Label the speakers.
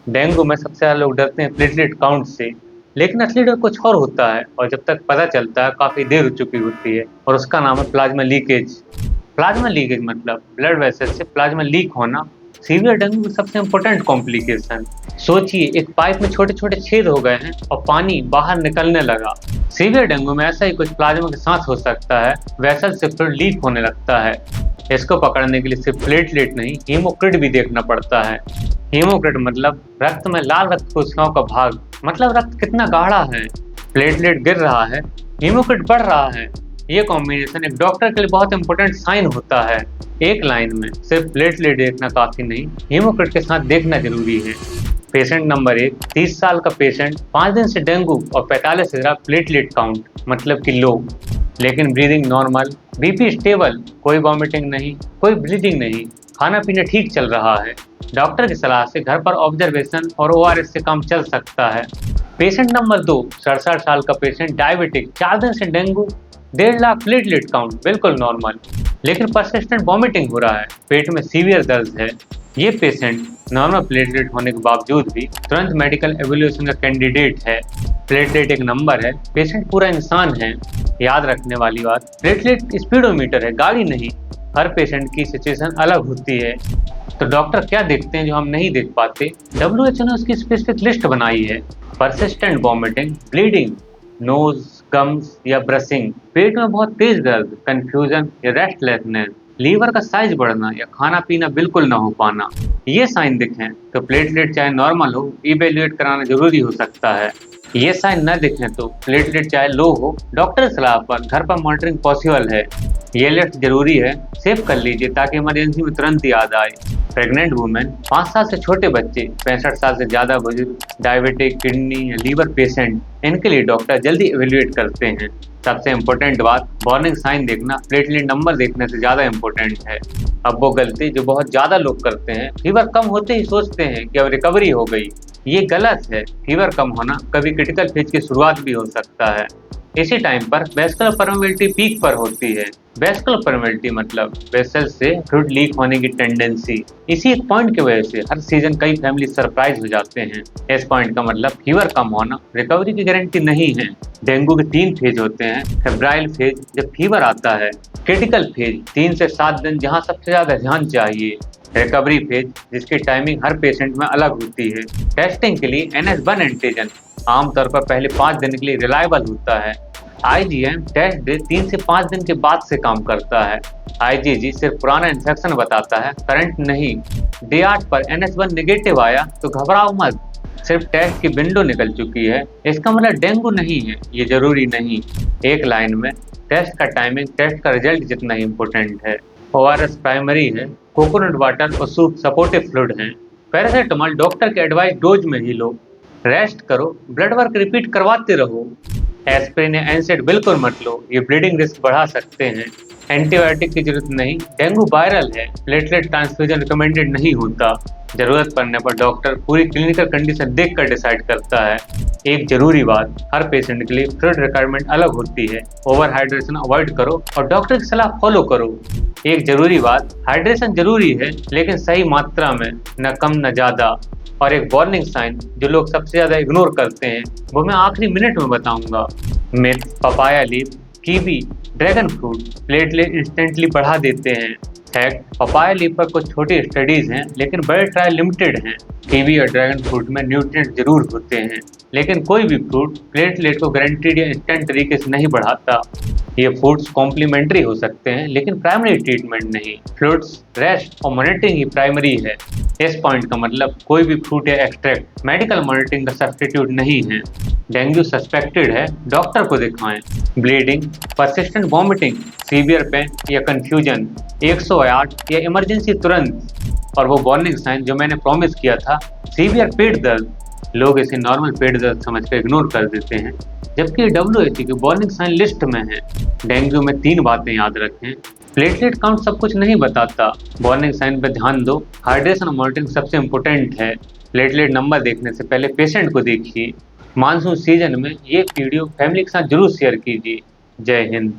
Speaker 1: Dengue में सबसे ज़्यादा लोग डरते हैं प्लेटलेट काउंट से, लेकिन असली डर कुछ और होता है और जब तक पता चलता है काफ़ी देर हो चुकी होती है और उसका नाम है प्लाज्मा लीकेज। प्लाज्मा लीकेज मतलब ब्लड वेसल से प्लाज्मा लीक होना। सीवियर डेंगू की सबसे इम्पोर्टेंट कॉम्प्लिकेशन। सोचिए एक पाइप में छोटे छोटे छेद हो गए हैं और पानी बाहर निकलने लगा। सीवियर डेंगू में ऐसा ही कुछ प्लाज्मा के साथ हो सकता है, वेसल से फिर लीक होने लगता है। इसको पकड़ने के लिए सिर्फ प्लेटलेट नहीं, हीमोक्रिट भी देखना पड़ता है। हीमोक्रिट मतलब रक्त में लाल रक्त कोशिकाओं का भाग, मतलब रक्त कितना गाढ़ा है। प्लेटलेट गिर रहा है, हीमोक्रिट बढ़ रहा है। ये कॉम्बिनेशन एक डॉक्टर के लिए बहुत इंपॉर्टेंट साइन होता है। एक लाइन में सिर्फ प्लेटलेट देखना काफी नहीं, हीमोक्रिट के साथ देखना जरूरी है। पेशेंट नंबर 1, 30 साल का पेशेंट, 5 दिन से डेंगू और 45 से ज्यादा प्लेटलेट काउंट मतलब कि लो, लेकिन ब्रीदिंग नॉर्मल, बीपी स्टेबल, कोई वॉमिटिंग नहीं, कोई ब्लीडिंग नहीं, खाना पीना ठीक चल रहा है। डॉक्टर की सलाह से घर पर ऑब्जर्वेशन और ओआरएस से काम चल सकता है। पेशेंट नंबर 2, 67 साल का पेशेंट, डायबिटिक, 4 दिन से डेंगू, 1.5 लाख प्लेटलेट काउंट, बिल्कुल नॉर्मल, लेकिन परसिस्टेंट वॉमिटिंग हो रहा है, पेट में सीवियर दर्द है। ये पेशेंट नॉर्मल प्लेटलेट होने के बावजूद भी तुरंत मेडिकल एवोल्यूशन का कैंडिडेट है। प्लेटलेट एक नंबर है, पेशेंट पूरा इंसान है। याद रखने वाली बात, प्लेटलेट स्पीडोमीटर है, गाड़ी नहीं। हर पेशेंट की सिचुएशन अलग होती है। तो डॉक्टर क्या देखते हैं जो हम नहीं देख पाते? WHO ने उसकी स्पेसिफिक लिस्ट बनाई है। Persistent vomiting, bleeding, nose, gums या ब्रशिंग, पेट में बहुत तेज दर्द, कंफ्यूजन या रेस्टलेसनेस, लीवर का साइज बढ़ना या खाना पीना बिल्कुल ना हो पाना, ये साइन दिखें तो प्लेटलेट चाहे नॉर्मल हो, इवेल्युएट कराना जरूरी हो सकता है। ये साइन न दिखें तो प्लेटलेट चाहे लो हो, डॉक्टर की सलाह पर घर पर मॉनिटरिंग पॉसिबल है। ये लिस्ट जरूरी है, सेव कर लीजिए ताकि इमरजेंसी में तुरंत याद आए। प्रेग्नेंट वुमेन, 5 साल से छोटे बच्चे, 65 साल से ज़्यादा बुजुर्ग, डायबिटिक, किडनी या लीवर पेशेंट, इनके लिए डॉक्टर जल्दी इवेल्युएट करते हैं। सबसे इम्पोर्टेंट बात, वार्निंग साइन देखना प्लेटलेट नंबर देखने से ज़्यादा इम्पोर्टेंट है। अब वो गलती जो बहुत ज़्यादा लोग करते हैं, फीवर कम होते ही सोचते हैं कि अब रिकवरी हो गई। ये गलत है। फीवर कम होना कभी क्रिटिकल फेज की शुरुआत भी हो सकता है। इसी टाइम पर वेस्कुलर परमेबिलिटी पीक पर होती है। वेस्कुलर परमेबिलिटी मतलब वेसल से फ्लूइड लीक होने की टेंडेंसी। इसी एक पॉइंट की वजह से हर सीजन कई फैमिली सरप्राइज हो जाते हैं। इस पॉइंट का मतलब फीवर कम होना रिकवरी की गारंटी नहीं है। डेंगू के 3 फेज होते हैं। फेब्राइल फेज जब फीवर आता है, क्रिटिकल फेज 3 से 7 दिन जहां सबसे ज्यादा ध्यान चाहिए, रिकवरी फेज जिसकी टाइमिंग हर पेशेंट में अलग होती है। टेस्टिंग के लिए NH1 एंटीजन आमतौर पर पहले 5 दिन के लिए रिलायबल होता है। IgM टेस्ट डे 3 से 5 दिन के बाद से काम करता है। IgG सिर्फ पुराना इन्फेक्शन बताता है, करंट नहीं। डे 8 पर NH1 नेगेटिव आया तो घबराओ मत, सिर्फ टेस्ट की विंडो निकल चुकी है, इसका मतलब डेंगू नहीं है, ये जरूरी नहीं। एक लाइन में, टेस्ट का टाइमिंग टेस्ट का रिजल्ट जितना ही इम्पोर्टेंट है। ORS प्राइमरी है, कोकोनट वाटर और सूप सपोर्टिव फ्लूइड है। पैरासिटामोल डॉक्टर के एडवाइस डोज में ही लो। रेस्ट करो, ब्लड वर्क रिपीट करवाते रहो। एस्पिरिन या एनसेड बिल्कुल मत लो, ये ब्लीडिंग रिस्क बढ़ा सकते हैं। एंटीबायोटिक की जरूरत नहीं, डेंगू वायरल है, प्लेटलेट ट्रांसफ्यूजन रिकमेंडेड नहीं होता। जरूरत पड़ने पर डॉक्टर पूरी क्लिनिकल कंडीशन देखकर डिसाइड करता है। एक जरूरी बात, हर पेशेंट के लिए फ्लूइड रिक्वायरमेंट अलग होती है। ओवर हाइड्रेशन अवॉइड करो और डॉक्टर की सलाह फॉलो करो। एक जरूरी बात, हाइड्रेशन जरूरी है लेकिन सही मात्रा में, न कम न ज्यादा। और एक वार्निंग साइन जो लोग सबसे ज्यादा इग्नोर करते हैं, वो मैं आखिरी मिनट में बताऊंगा। मिर्च, papaya leaf, kiwi, dragon fruit platelet instantly बढ़ा देते हैं। फैक्ट, पपाया लीफ पर कुछ छोटी स्टडीज हैं लेकिन बड़े ट्रायल लिमिटेड हैं। कीवी और ड्रैगन फ्रूट में न्यूट्रिएंट जरूर होते हैं, लेकिन कोई भी फ्रूट प्लेटलेट को गारंटीड या इंस्टेंट तरीके से नहीं बढ़ाता। ये फूड्स कॉम्प्लीमेंट्री हो सकते हैं लेकिन प्राइमरी ट्रीटमेंट नहीं। फ्रूट्स, रेस्ट और मॉनिटरिंग ही प्राइमरी है। इस पॉइंट का मतलब कोई भी फ्रूट या एक्सट्रैक्ट मेडिकल मॉनिटरिंग का सब्स्टिट्यूट नहीं है। डेंगू सस्पेक्टेड है, डॉक्टर को दिखाएं। Bleeding, persistent vomiting, severe pain या कंफ्यूजन, 108 या इमरजेंसी तुरंत। और वो वार्निंग साइन जो मैंने प्रॉमिस किया था, सीवियर पेट दर्द, लोग इसे नॉर्मल पेट दर्द समझकर इग्नोर कर देते हैं, जबकि WHO की वार्निंग साइन लिस्ट में है। डेंगू में 3 बातें याद रखें। प्लेटलेट काउंट सब कुछ नहीं बताता, वार्निंग साइन पर ध्यान दो, हाइड्रेशन और मॉनिटरिंग सबसे इम्पोर्टेंट है। प्लेटलेट नंबर देखने से पहले पेशेंट को देखिए। मानसून सीजन में ये वीडियो फैमिली के साथ जरूर शेयर कीजिए। जय हिंद।